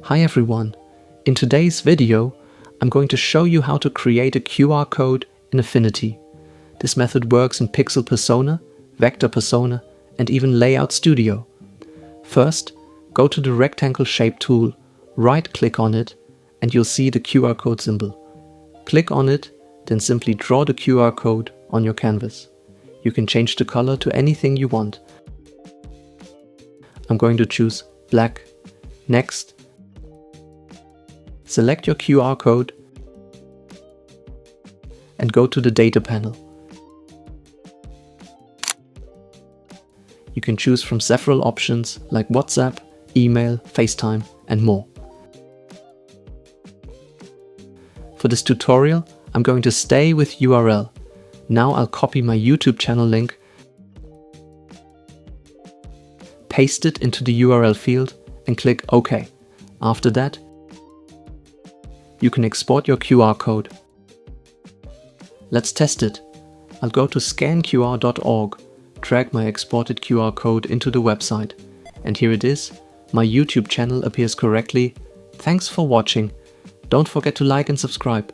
Hi everyone! In today's video, I'm going to show you how to create a QR code in Affinity. This method works in Pixel Persona, Vector Persona, and even Layout Studio. First, go to the rectangle shape tool, right-click on it, and you'll see the QR code symbol. Click on it, then simply draw the QR code on your canvas. You can change the color to anything you want. I'm going to choose black. Next. Select your QR code and go to the data panel. You can choose from several options like WhatsApp, email, FaceTime, and more. For this tutorial, I'm going to stay with URL. Now I'll copy my YouTube channel link, paste it into the URL field, and click OK. After that, you can export your QR code. Let's test it. I'll go to scanqr.org, drag my exported QR code into the website, and here it is. My YouTube channel appears correctly. Thanks for watching. Don't forget to like and subscribe.